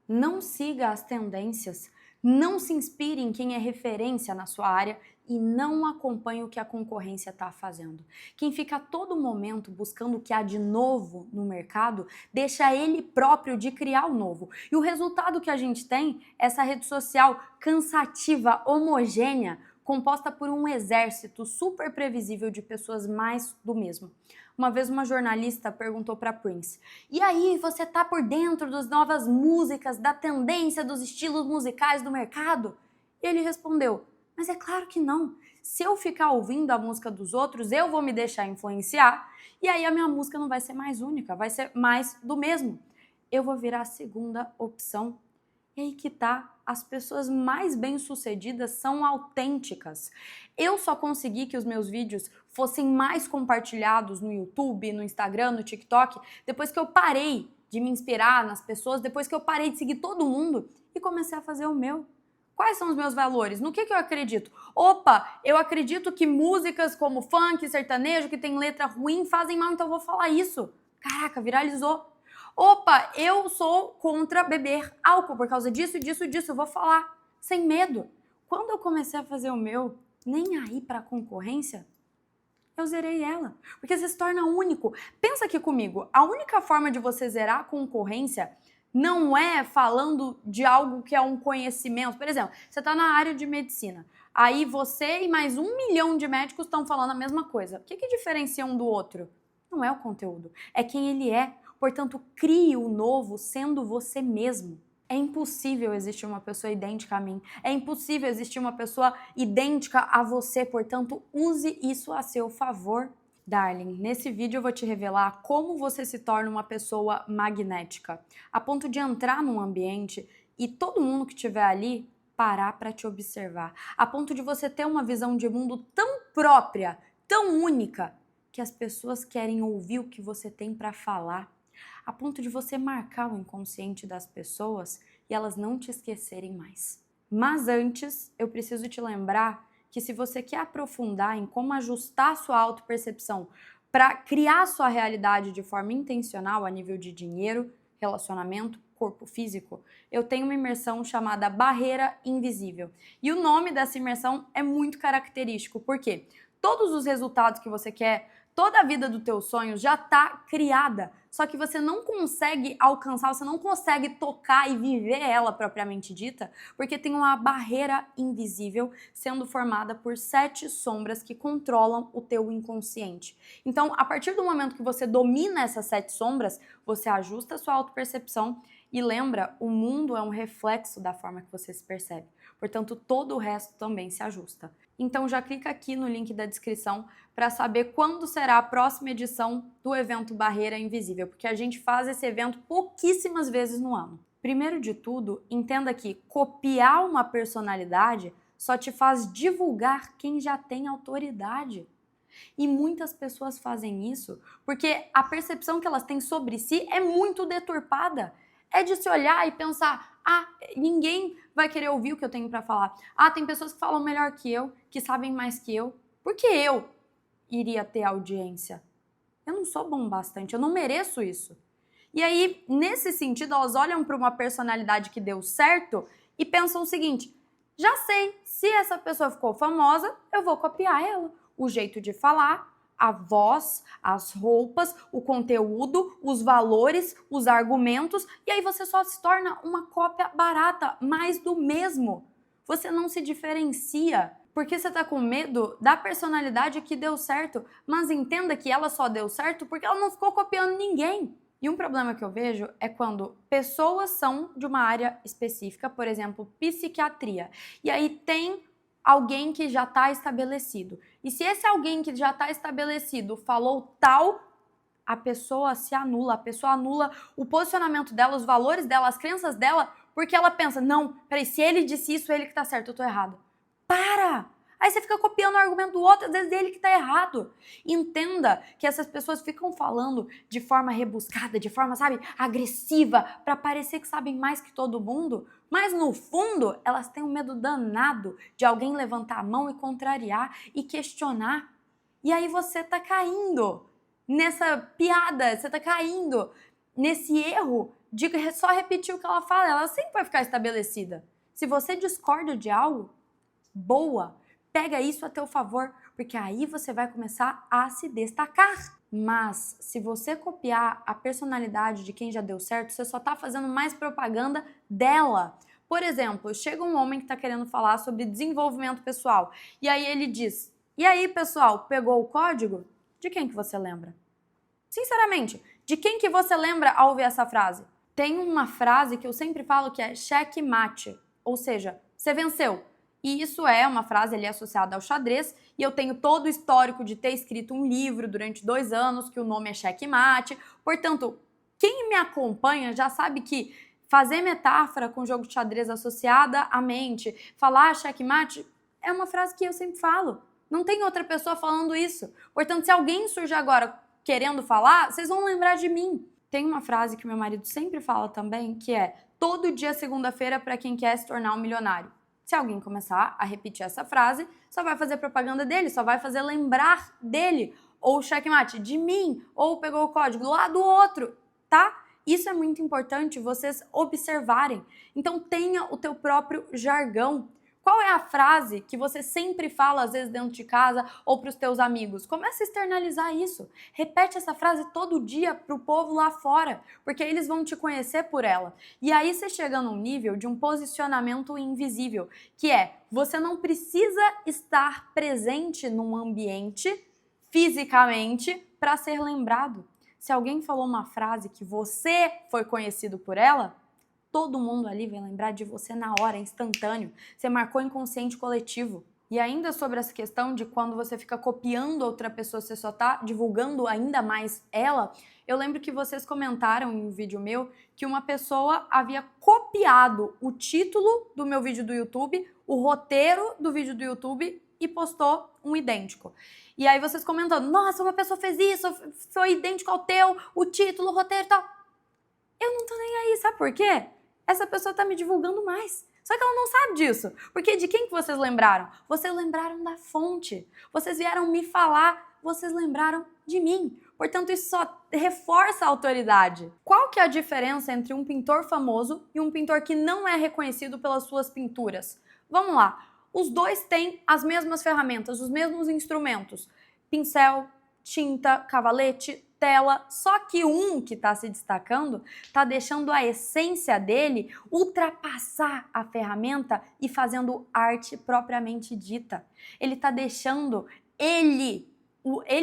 Não siga as tendências, não se inspire em quem é referência na sua área e não acompanhe o que a concorrência está fazendo. Quem fica a todo momento buscando o que há de novo no mercado, deixa ele próprio de criar o novo. E o resultado que a gente tem é essa rede social cansativa, homogênea, composta por um exército super previsível de pessoas mais do mesmo. Uma vez uma jornalista perguntou para Prince: "E aí, você tá por dentro das novas músicas, da tendência dos estilos musicais do mercado?" E ele respondeu: "Mas é claro que não. Se eu ficar ouvindo a música dos outros, eu vou me deixar influenciar e aí a minha música não vai ser mais única, vai ser mais do mesmo. Eu vou virar a segunda opção." E aí que tá, as pessoas mais bem-sucedidas são autênticas. Eu só consegui que os meus vídeos fossem mais compartilhados no YouTube, no Instagram, no TikTok, depois que eu parei de me inspirar nas pessoas, depois que eu parei de seguir todo mundo e comecei a fazer o meu. Quais são os meus valores? No que eu acredito? Opa, eu acredito que músicas como funk, sertanejo, que tem letra ruim, fazem mal, então eu vou falar isso. Caraca, viralizou. Opa, eu sou contra beber álcool por causa disso, disso, disso. Eu vou falar sem medo. Quando eu comecei a fazer o meu, nem aí para a concorrência, eu zerei ela. Porque você se torna único. Pensa aqui comigo, a única forma de você zerar a concorrência não é falando de algo que é um conhecimento. Por exemplo, você está na área de medicina. Aí você e mais 1 milhão de médicos estão falando a mesma coisa. O que diferencia um do outro? Não é o conteúdo, é quem ele é. Portanto, crie o novo sendo você mesmo. É impossível existir uma pessoa idêntica a mim. É impossível existir uma pessoa idêntica a você. Portanto, use isso a seu favor. Darling, nesse vídeo eu vou te revelar como você se torna uma pessoa magnética, a ponto de entrar num ambiente e todo mundo que estiver ali parar para te observar, a ponto de você ter uma visão de mundo tão própria, tão única, que as pessoas querem ouvir o que você tem para falar, a ponto de você marcar o inconsciente das pessoas e elas não te esquecerem mais. Mas antes, eu preciso te lembrar que se você quer aprofundar em como ajustar sua autopercepção para criar sua realidade de forma intencional a nível de dinheiro, relacionamento, corpo físico, eu tenho uma imersão chamada Barreira Invisível. E o nome dessa imersão é muito característico, porque todos os resultados que você quer, toda a vida dos teus sonhos já está criada, só que você não consegue alcançar, você não consegue tocar e viver ela propriamente dita, porque tem uma barreira invisível sendo formada por 7 sombras que controlam o teu inconsciente. Então, a partir do momento que você domina essas 7 sombras, você ajusta a sua autopercepção e lembra, o mundo é um reflexo da forma que você se percebe. Portanto, todo o resto também se ajusta. Então já clica aqui no link da descrição para saber quando será a próxima edição do evento Barreira Invisível, porque a gente faz esse evento pouquíssimas vezes no ano. Primeiro de tudo, entenda que copiar uma personalidade só te faz divulgar quem já tem autoridade. E muitas pessoas fazem isso porque a percepção que elas têm sobre si é muito deturpada. É de se olhar e pensar: ah, ninguém vai querer ouvir o que eu tenho para falar. Ah, tem pessoas que falam melhor que eu, que sabem mais que eu. Por que eu iria ter audiência? Eu não sou bom bastante, eu não mereço isso. E aí, nesse sentido, elas olham para uma personalidade que deu certo e pensam o seguinte: já sei, se essa pessoa ficou famosa, eu vou copiar ela. O jeito de falar, a voz, as roupas, o conteúdo, os valores, os argumentos, e aí você só se torna uma cópia barata, mais do mesmo. Você não se diferencia, porque você tá com medo da personalidade que deu certo, mas entenda que ela só deu certo porque ela não ficou copiando ninguém. E um problema que eu vejo é quando pessoas são de uma área específica, por exemplo, psiquiatria, e aí tem alguém que já está estabelecido. E se esse alguém que já está estabelecido falou tal, a pessoa se anula, a pessoa anula o posicionamento dela, os valores dela, as crenças dela, porque ela pensa: não, peraí, se ele disse isso, ele que tá certo, eu tô errado. Para! Aí você fica copiando o argumento do outro, às vezes ele que tá errado. Entenda que essas pessoas ficam falando de forma rebuscada, de forma, sabe, agressiva, para parecer que sabem mais que todo mundo, mas no fundo elas têm um medo danado de alguém levantar a mão e contrariar e questionar. E aí você tá caindo nessa piada, você tá caindo nesse erro de só repetir o que ela fala, ela sempre vai ficar estabelecida. Se você discorda de algo, boa, pega isso a teu favor, porque aí você vai começar a se destacar. Mas se você copiar a personalidade de quem já deu certo, você só tá fazendo mais propaganda dela. Por exemplo, chega um homem que tá querendo falar sobre desenvolvimento pessoal, e aí ele diz: "E aí, pessoal, pegou o código?" De quem que você lembra? Sinceramente, de quem que você lembra ao ouvir essa frase? Tem uma frase que eu sempre falo que é checkmate, ou seja, você venceu. E isso é uma frase ali associada ao xadrez, e eu tenho todo o histórico de ter escrito um livro durante 2 anos, que o nome é Checkmate. Portanto, quem me acompanha já sabe que fazer metáfora com jogo de xadrez associada à mente, falar checkmate, é uma frase que eu sempre falo. Não tem outra pessoa falando isso. Portanto, se alguém surge agora querendo falar, vocês vão lembrar de mim. Tem uma frase que meu marido sempre fala também, que é: todo dia é segunda-feira para quem quer se tornar um milionário. Se alguém começar a repetir essa frase, só vai fazer propaganda dele, só vai fazer lembrar dele, ou checkmate, de mim, ou pegou o código lá do outro, tá? Isso é muito importante vocês observarem. Então tenha o teu próprio jargão. Qual é a frase que você sempre fala, às vezes, dentro de casa ou para os teus amigos? Começa a externalizar isso. Repete essa frase todo dia para o povo lá fora, porque eles vão te conhecer por ela. E aí você chega num nível de um posicionamento invisível, que é: você não precisa estar presente num ambiente fisicamente para ser lembrado. Se alguém falou uma frase que você foi conhecido por ela, todo mundo ali vai lembrar de você na hora, instantâneo. Você marcou inconsciente coletivo. E ainda sobre essa questão de quando você fica copiando outra pessoa, você só tá divulgando ainda mais ela, eu lembro que vocês comentaram em um vídeo meu que uma pessoa havia copiado o título do meu vídeo do YouTube, o roteiro do vídeo do YouTube e postou um idêntico. E aí vocês comentando: nossa, uma pessoa fez isso, foi idêntico ao teu, o título, o roteiro e tal. Eu não tô nem aí, sabe por quê? Essa pessoa tá me divulgando mais. Só que ela não sabe disso. Porque de quem que vocês lembraram? Vocês lembraram da fonte. Vocês vieram me falar, vocês lembraram de mim. Portanto, isso só reforça a autoridade. Qual que é a diferença entre um pintor famoso e um pintor que não é reconhecido pelas suas pinturas? Vamos lá. Os dois têm as mesmas ferramentas, os mesmos instrumentos. Pincel, tinta, cavalete, tela, só que um que está se destacando está deixando a essência dele ultrapassar a ferramenta e fazendo arte propriamente dita. Ele está deixando ele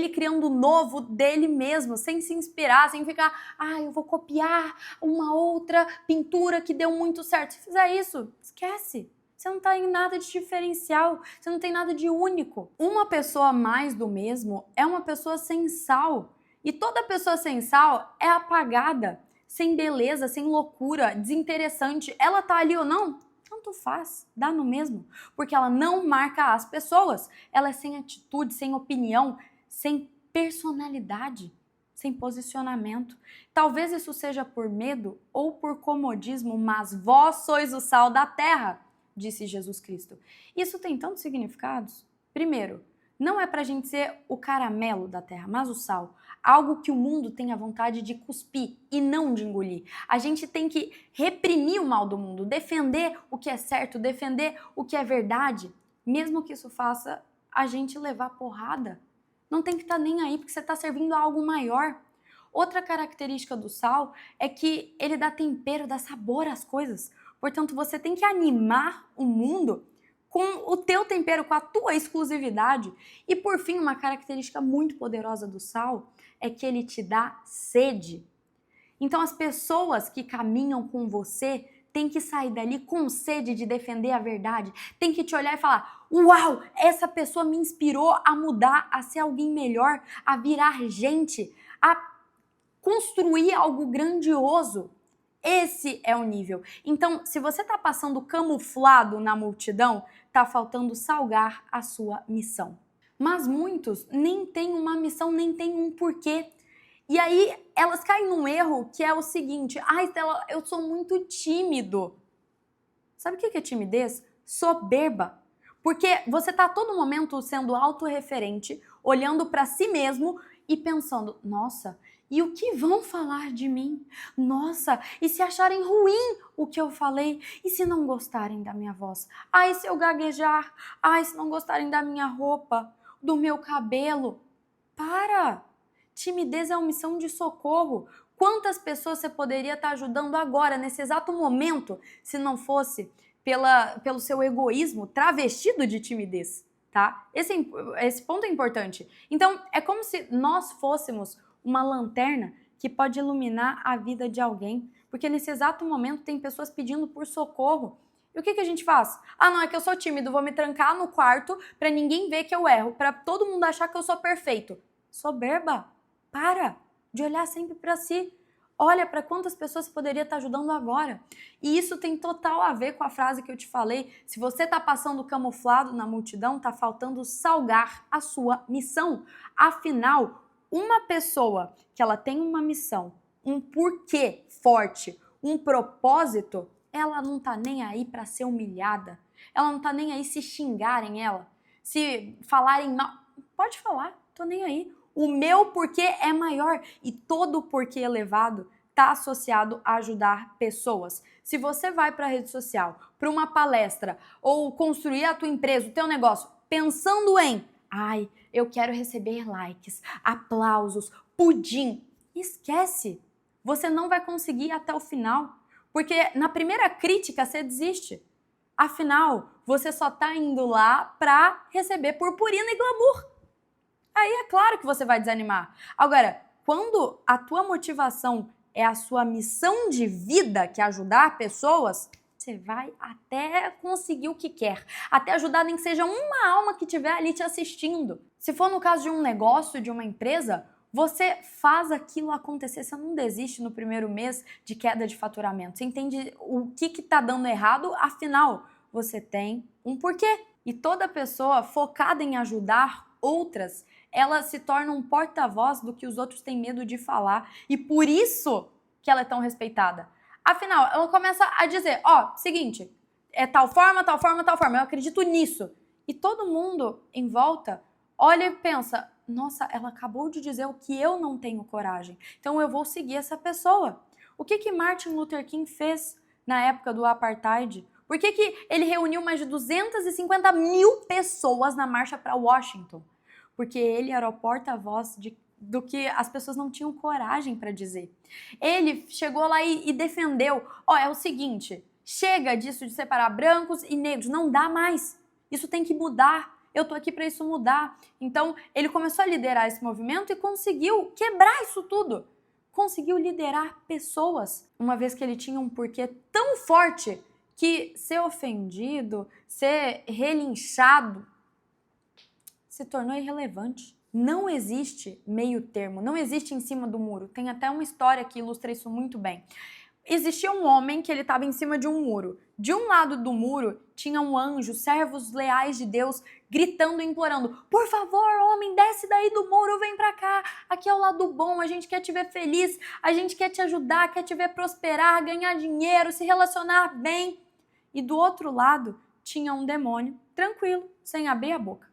criando o novo dele mesmo, sem se inspirar, sem ficar: eu vou copiar uma outra pintura que deu muito certo. Se fizer isso, esquece. Você não está em nada de diferencial, você não tem nada de único. Uma pessoa mais do mesmo é uma pessoa sem sal. E toda pessoa sem sal é apagada, sem beleza, sem loucura, desinteressante. Ela tá ali ou não? Tanto faz, dá no mesmo. Porque ela não marca as pessoas. Ela é sem atitude, sem opinião, sem personalidade, sem posicionamento. Talvez isso seja por medo ou por comodismo, mas vós sois o sal da terra, disse Jesus Cristo. Isso tem tantos significados. Primeiro, não é pra gente ser o caramelo da terra, mas o sal. Algo que o mundo tem a vontade de cuspir e não de engolir. A gente tem que reprimir o mal do mundo, defender o que é certo, defender o que é verdade, mesmo que isso faça a gente levar porrada. Não tem que estar nem aí, porque você está servindo a algo maior. Outra característica do sal é que ele dá tempero, dá sabor às coisas. Portanto, você tem que animar o mundo com o teu tempero, com a tua exclusividade. E por fim, uma característica muito poderosa do sal é que ele te dá sede. Então as pessoas que caminham com você têm que sair dali com sede de defender a verdade. Tem que te olhar e falar: uau, essa pessoa me inspirou a mudar, a ser alguém melhor, a virar gente, a construir algo grandioso. Esse é o nível. Então, se você está passando camuflado na multidão, está faltando salgar a sua missão. Mas muitos nem têm uma missão, nem têm um porquê. E aí, elas caem num erro que é o seguinte: Stella, eu sou muito tímido. Sabe o que é timidez? Soberba. Porque você está a todo momento sendo autorreferente, olhando para si mesmo e pensando: nossa, E o que vão falar de mim? Nossa, e se acharem ruim o que eu falei? E se não gostarem da minha voz? Ai, se eu gaguejar? Ai, se não gostarem da minha roupa, do meu cabelo? Para! Timidez é uma missão de socorro. Quantas pessoas você poderia estar ajudando agora, nesse exato momento, se não fosse pelo seu egoísmo travestido de timidez, tá? Esse ponto é importante. Então, é como se nós fôssemos uma lanterna que pode iluminar a vida de alguém, porque nesse exato momento tem pessoas pedindo por socorro. E o que a gente faz? Ah, não, é que eu sou tímido, vou me trancar no quarto para ninguém ver que eu erro, para todo mundo achar que eu sou perfeito. Soberba, para de olhar sempre para si. Olha para quantas pessoas você poderia estar ajudando agora. E isso tem total a ver com a frase que eu te falei. Se você está passando camuflado na multidão, está faltando salgar a sua missão. Afinal, uma pessoa que ela tem uma missão, um porquê forte, um propósito, ela não tá nem aí para ser humilhada. Ela não tá nem aí se xingarem ela, se falarem mal. Pode falar, tô nem aí. O meu porquê é maior e todo o porquê elevado está associado a ajudar pessoas. Se você vai para a rede social, para uma palestra ou construir a tua empresa, o teu negócio, pensando em, ai, eu quero receber likes, aplausos, pudim, esquece. Você não vai conseguir ir até o final, porque na primeira crítica você desiste. Afinal, você só está indo lá para receber purpurina e glamour. Aí é claro que você vai desanimar. Agora, quando a tua motivação é a sua missão de vida, que é ajudar pessoas, você vai até conseguir o que quer. Até ajudar nem que seja uma alma que estiver ali te assistindo. Se for no caso de um negócio, de uma empresa, você faz aquilo acontecer. Você não desiste no primeiro mês de queda de faturamento. Você entende o que está dando errado, afinal, você tem um porquê. E toda pessoa focada em ajudar outras, ela se torna um porta-voz do que os outros têm medo de falar. E por isso que ela é tão respeitada. Afinal, ela começa a dizer, seguinte, é tal forma, tal forma, tal forma, eu acredito nisso. E todo mundo em volta olha e pensa, nossa, ela acabou de dizer o que eu não tenho coragem, então eu vou seguir essa pessoa. O que Martin Luther King fez na época do apartheid? Por que ele reuniu mais de 250 mil pessoas na marcha para Washington? Porque ele era o porta-voz do que as pessoas não tinham coragem para dizer. Ele chegou lá e defendeu, é o seguinte, chega disso de separar brancos e negros, não dá mais, isso tem que mudar, eu tô aqui para isso mudar. Então, ele começou a liderar esse movimento e conseguiu quebrar isso tudo. Conseguiu liderar pessoas, uma vez que ele tinha um porquê tão forte que ser ofendido, ser relinchado, se tornou irrelevante. Não existe meio termo, não existe em cima do muro. Tem até uma história que ilustra isso muito bem. Existia um homem que ele estava em cima de um muro. De um lado do muro tinha um anjo, servos leais de Deus, gritando e implorando, por favor, homem, desce daí do muro, vem pra cá, aqui é o lado bom, a gente quer te ver feliz, a gente quer te ajudar, quer te ver prosperar, ganhar dinheiro, se relacionar bem. E do outro lado tinha um demônio, tranquilo, sem abrir a boca.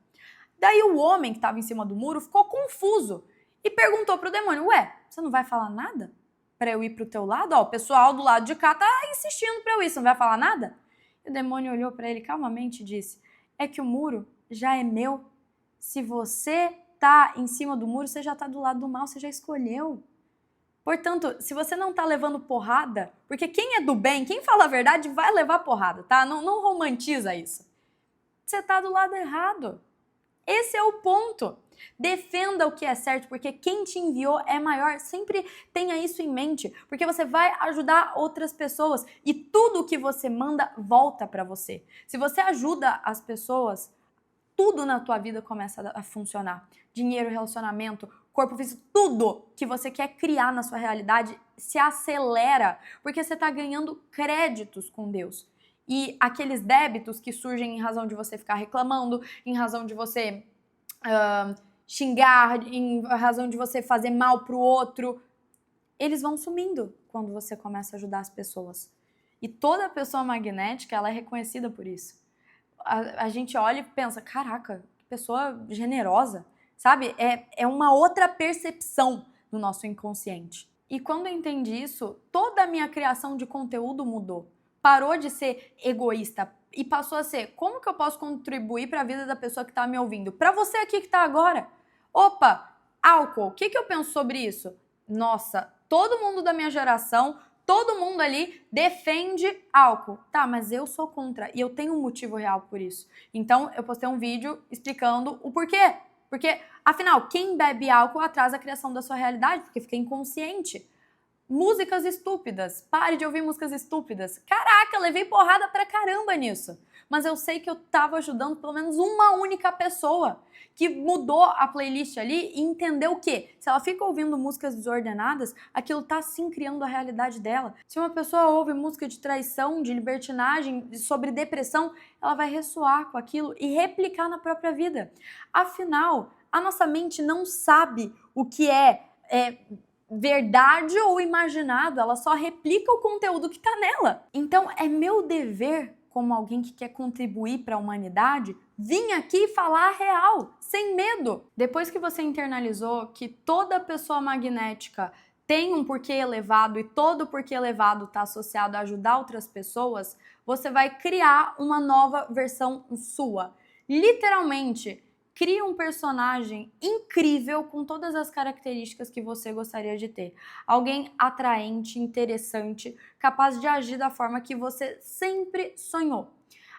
Daí o homem que estava em cima do muro ficou confuso e perguntou pro demônio, ué, você não vai falar nada para eu ir pro teu lado? O pessoal do lado de cá tá insistindo para eu ir, você não vai falar nada? E o demônio olhou para ele calmamente e disse, é que o muro já é meu. Se você tá em cima do muro, você já tá do lado do mal, você já escolheu. Portanto, se você não tá levando porrada, porque quem é do bem, quem fala a verdade vai levar porrada, tá? Não romantiza isso. Você tá do lado errado. Esse é o ponto. Defenda o que é certo, porque quem te enviou é maior. Sempre tenha isso em mente, porque você vai ajudar outras pessoas e tudo que você manda volta para você. Se você ajuda as pessoas, tudo na tua vida começa a funcionar. Dinheiro, relacionamento, corpo físico, tudo que você quer criar na sua realidade se acelera, porque você está ganhando créditos com Deus. E aqueles débitos que surgem em razão de você ficar reclamando, em razão de você xingar, em razão de você fazer mal pro outro, eles vão sumindo quando você começa a ajudar as pessoas. E toda pessoa magnética, ela é reconhecida por isso. A gente olha e pensa, caraca, que pessoa generosa, sabe? É uma outra percepção no nosso inconsciente. E quando eu entendi isso, toda a minha criação de conteúdo mudou. Parou de ser egoísta e passou a ser: como que eu posso contribuir para a vida da pessoa que está me ouvindo? Para você aqui que está agora. Opa, álcool, o que eu penso sobre isso? Nossa, todo mundo da minha geração, todo mundo ali defende álcool. Tá, mas eu sou contra e eu tenho um motivo real por isso. Então, eu postei um vídeo explicando o porquê. Porque, afinal, quem bebe álcool atrasa a criação da sua realidade, porque fica inconsciente. Músicas estúpidas. Pare de ouvir músicas estúpidas. Caraca, eu levei porrada pra caramba nisso. Mas eu sei que eu tava ajudando pelo menos uma única pessoa que mudou a playlist ali e entendeu que, se ela fica ouvindo músicas desordenadas, aquilo tá sim criando a realidade dela. Se uma pessoa ouve música de traição, de libertinagem, sobre depressão, ela vai ressoar com aquilo e replicar na própria vida. Afinal, a nossa mente não sabe o que é verdade ou imaginado, ela só replica o conteúdo que tá nela. Então é meu dever, como alguém que quer contribuir para a humanidade, vir aqui falar a real, sem medo. Depois que você internalizou que toda pessoa magnética tem um porquê elevado e todo porquê elevado está associado a ajudar outras pessoas, você vai criar uma nova versão sua. Literalmente, cria um personagem incrível com todas as características que você gostaria de ter. Alguém atraente, interessante, capaz de agir da forma que você sempre sonhou.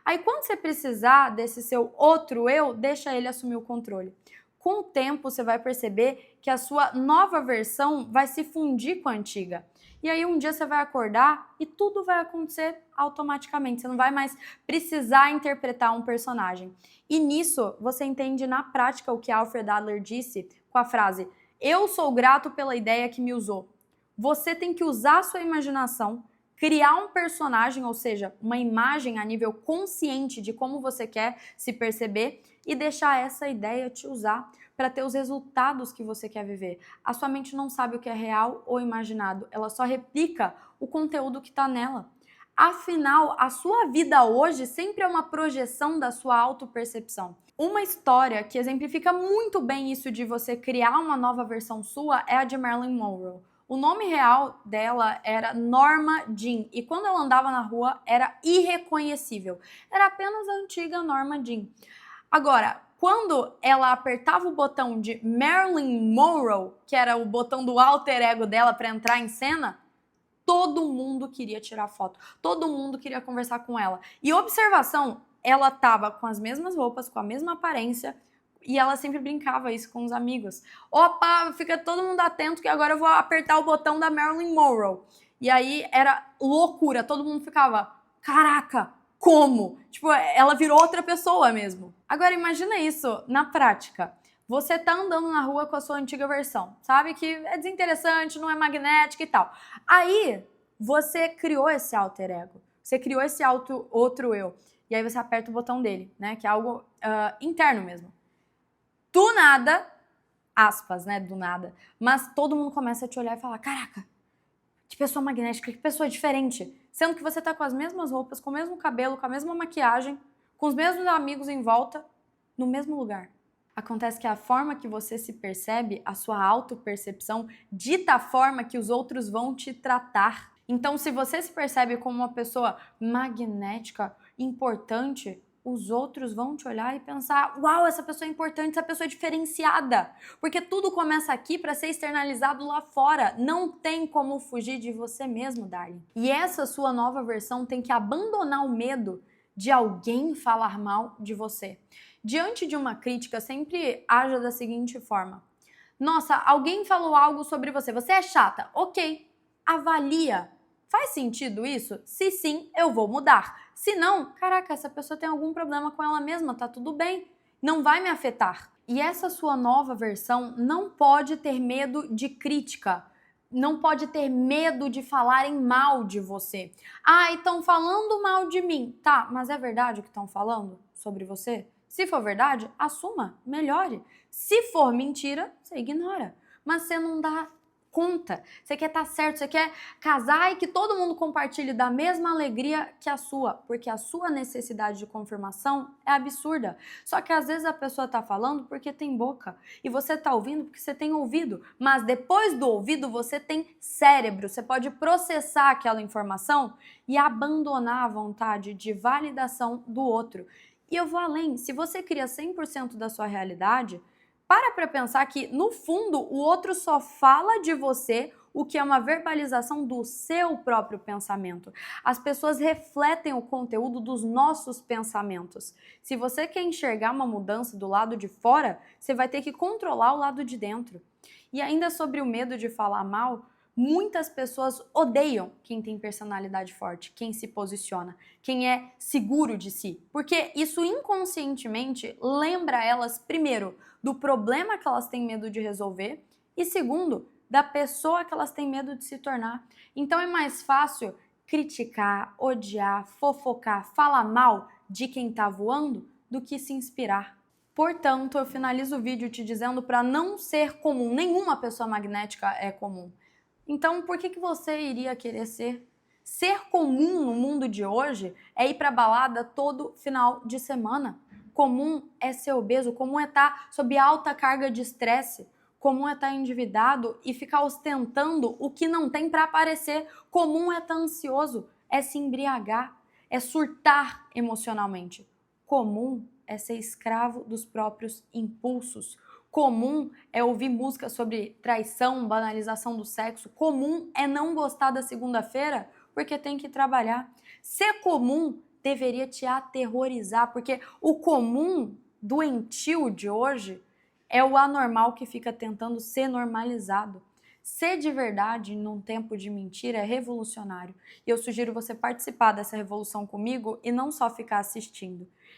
Aí quando você precisar desse seu outro eu, deixa ele assumir o controle. Com o tempo você vai perceber que a sua nova versão vai se fundir com a antiga. E aí um dia você vai acordar e tudo vai acontecer automaticamente. Você não vai mais precisar interpretar um personagem. E nisso você entende na prática o que Alfred Adler disse com a frase: eu sou grato pela ideia que me usou. Você tem que usar a sua imaginação, criar um personagem, ou seja, uma imagem a nível consciente de como você quer se perceber e deixar essa ideia te usar para ter os resultados que você quer viver. A sua mente não sabe o que é real ou imaginado, ela só replica o conteúdo que está nela. Afinal, a sua vida hoje sempre é uma projeção da sua autopercepção. Uma história que exemplifica muito bem isso de você criar uma nova versão sua é a de Marilyn Monroe. O nome real dela era Norma Jean e quando ela andava na rua era irreconhecível. Era apenas a antiga Norma Jean. Agora, quando ela apertava o botão de Marilyn Monroe, que era o botão do alter ego dela para entrar em cena, todo mundo queria tirar foto, todo mundo queria conversar com ela. E observação, ela estava com as mesmas roupas, com a mesma aparência, e ela sempre brincava isso com os amigos. Opa, fica todo mundo atento que agora eu vou apertar o botão da Marilyn Monroe. E aí era loucura, todo mundo ficava, caraca, como? Tipo, ela virou outra pessoa mesmo. Agora imagina isso na prática. Você tá andando na rua com a sua antiga versão, sabe? Que é desinteressante, não é magnética e tal. Aí, você criou esse alter ego. Você criou esse outro eu. E aí você aperta o botão dele, né? Que é algo interno mesmo. Do nada, aspas, né? Do nada. Mas todo mundo começa a te olhar e falar, caraca, que pessoa magnética, que pessoa diferente. Sendo que você tá com as mesmas roupas, com o mesmo cabelo, com a mesma maquiagem, com os mesmos amigos em volta, no mesmo lugar. Acontece que a forma que você se percebe, a sua autopercepção, dita a forma que os outros vão te tratar. Então, se você se percebe como uma pessoa magnética, importante, os outros vão te olhar e pensar, uau, essa pessoa é importante, essa pessoa é diferenciada. Porque tudo começa aqui para ser externalizado lá fora. Não tem como fugir de você mesmo, darling. E essa sua nova versão tem que abandonar o medo de alguém falar mal de você. Diante de uma crítica, sempre haja da seguinte forma. Nossa, alguém falou algo sobre você, você é chata. Ok, avalia. Faz sentido isso? Se sim, eu vou mudar. Se não, caraca, essa pessoa tem algum problema com ela mesma, tá tudo bem. Não vai me afetar. E essa sua nova versão não pode ter medo de crítica. Não pode ter medo de falarem mal de você. Ah, estão falando mal de mim. Tá, mas é verdade o que estão falando sobre você? Se for verdade, assuma, melhore. Se for mentira, você ignora. Mas você não dá conta, você quer estar certo, você quer casar e que todo mundo compartilhe da mesma alegria que a sua, porque a sua necessidade de confirmação é absurda. Só que às vezes a pessoa tá falando porque tem boca e você tá ouvindo porque você tem ouvido, mas depois do ouvido você tem cérebro, você pode processar aquela informação e abandonar a vontade de validação do outro. E eu vou além, se você cria 100% da sua realidade, para pensar que, no fundo, o outro só fala de você o que é uma verbalização do seu próprio pensamento. As pessoas refletem o conteúdo dos nossos pensamentos. Se você quer enxergar uma mudança do lado de fora, você vai ter que controlar o lado de dentro. E ainda sobre o medo de falar mal, muitas pessoas odeiam quem tem personalidade forte, quem se posiciona, quem é seguro de si, porque isso inconscientemente lembra elas, primeiro, do problema que elas têm medo de resolver e, segundo, da pessoa que elas têm medo de se tornar. Então é mais fácil criticar, odiar, fofocar, falar mal de quem tá voando do que se inspirar. Portanto, eu finalizo o vídeo te dizendo para não ser comum. Nenhuma pessoa magnética é comum. Então, por que você iria querer ser? Ser comum no mundo de hoje é ir para balada todo final de semana. Comum é ser obeso, comum é estar sob alta carga de estresse, comum é estar endividado e ficar ostentando o que não tem para aparecer. Comum é estar ansioso, é se embriagar, é surtar emocionalmente. Comum é ser escravo dos próprios impulsos. Comum é ouvir música sobre traição, banalização do sexo. Comum é não gostar da segunda-feira porque tem que trabalhar. Ser comum deveria te aterrorizar, porque o comum doentio de hoje é o anormal que fica tentando ser normalizado. Ser de verdade num tempo de mentira é revolucionário. E eu sugiro você participar dessa revolução comigo e não só ficar assistindo.